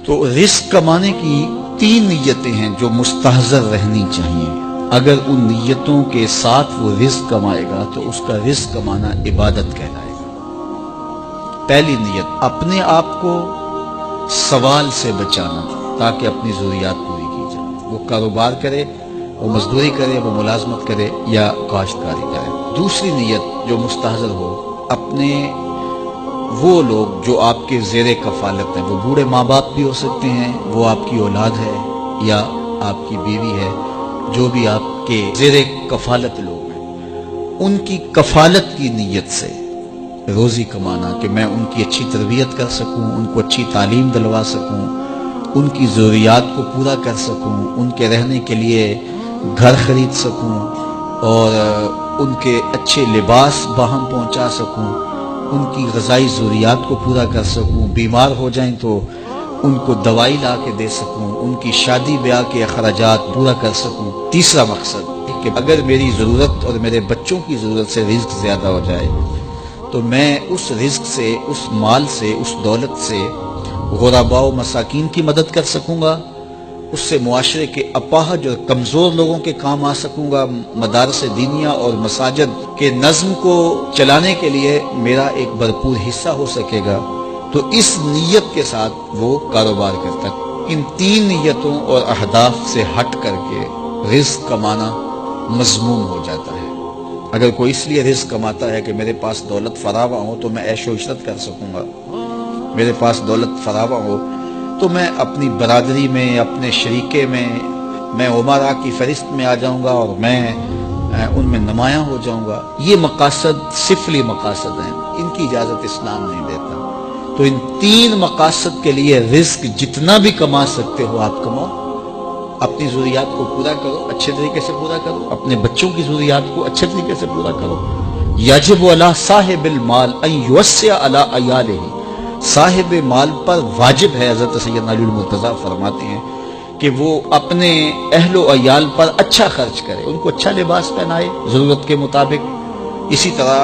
تو رزق کمانے کی 3 نیتیں ہیں جو مستحضر رہنی چاہیے۔ اگر ان نیتوں کے ساتھ وہ رزق کمائے گا تو اس کا رزق کمانا عبادت کہلائے گا۔ پہلی نیت، اپنے آپ کو سوال سے بچانا تاکہ اپنی ضروریات پوری کی جائے۔ وہ کاروبار کرے، وہ مزدوری کرے، وہ ملازمت کرے یا کاشتکاری کرے۔ دوسری نیت جو مستحضر ہو، اپنے وہ لوگ جو آپ کے زیر کفالت ہیں، وہ بوڑھے ماں باپ بھی ہو سکتے ہیں، وہ آپ کی اولاد ہے یا آپ کی بیوی ہے، جو بھی آپ کے زیر کفالت لوگ ہیں، ان کی کفالت کی نیت سے روزی کمانا کہ میں ان کی اچھی تربیت کر سکوں، ان کو اچھی تعلیم دلوا سکوں، ان کی ضروریات کو پورا کر سکوں، ان کے رہنے کے لیے گھر خرید سکوں اور ان کے اچھے لباس باہم پہنچا سکوں، ان کی غذائی ضروریات کو پورا کر سکوں، بیمار ہو جائیں تو ان کو دوائی لا کے دے سکوں، ان کی شادی بیاہ کے اخراجات پورا کر سکوں۔ تیسرا مقصد کہ اگر میری ضرورت اور میرے بچوں کی ضرورت سے رزق زیادہ ہو جائے تو میں اس رزق سے، اس مال سے، اس دولت سے غرباء و مساکین کی مدد کر سکوں گا، اس سے معاشرے کے اپاہج اور کمزور لوگوں کے کام آ سکوں گا، مدارس دینیہ اور مساجد کے نظم کو چلانے کے لیے میرا ایک بھرپور حصہ ہو سکے گا۔ تو اس نیت کے ساتھ وہ کاروبار کرتا ہے۔ ان 3 نیتوں اور اہداف سے ہٹ کر کے رزق کمانا مذموم ہو جاتا ہے۔ اگر کوئی اس لیے رزق کماتا ہے کہ میرے پاس دولت فراوان ہو تو میں عیش و عشرت کر سکوں گا، میرے پاس دولت فراوان ہو تو میں اپنی برادری میں، اپنے شریکے میں عمرا کی فہرست میں آ جاؤں گا اور میں ان میں نمایاں ہو جاؤں گا، یہ مقاصد سفلی مقاصد ہیں، ان کی اجازت اسلام نہیں دیتا۔ تو ان 3 مقاصد کے لیے رزق جتنا بھی کما سکتے ہو آپ کماؤ، اپنی ضروریات کو پورا کرو، اچھے طریقے سے پورا کرو، اپنے بچوں کی ضروریات کو اچھے طریقے سے پورا کرو۔ یجب علی صاحب المال ان یوسع علی عیالہ، صاحب مال پر واجب ہے، حضرت سیدنا علی المرتضیٰ فرماتے ہیں کہ وہ اپنے اہل و عیال پر اچھا خرچ کرے، ان کو اچھا لباس پہنائے ضرورت کے مطابق، اسی طرح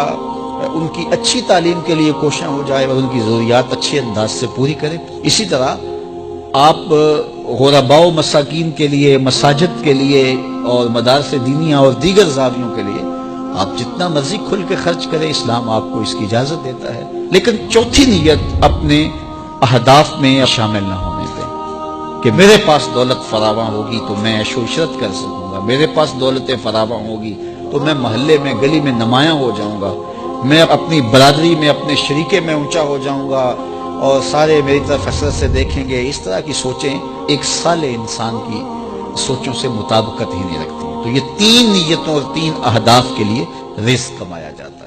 ان کی اچھی تعلیم کے لیے کوشاں ہو جائے اور ان کی ضروریات اچھے انداز سے پوری کرے۔ اسی طرح آپ غرباء و مساکین کے لیے، مساجد کے لیے اور مدارس دینیہ اور دیگر زاویوں کے لیے آپ جتنا مرضی کھل کے خرچ کریں، اسلام آپ کو اس کی اجازت دیتا ہے۔ لیکن چوتھی نیت اپنے اہداف میں شامل نہ ہونے دیں کہ میرے پاس دولت فراوان ہوگی تو میں عیش و عشرت کر سکوں گا، میرے پاس دولتیں فراوان ہوگی تو میں محلے میں، گلی میں نمایاں ہو جاؤں گا، میں اپنی برادری میں، اپنے شریکے میں اونچا ہو جاؤں گا اور سارے میری طرف حسرت سے دیکھیں گے۔ اس طرح کی سوچیں ایک صالح انسان کی سوچوں سے مطابقت ہی نہیں رکھتی۔ تو یہ 3 نیتوں اور 3 اہداف کے لیے رزق کمایا جاتا ہے۔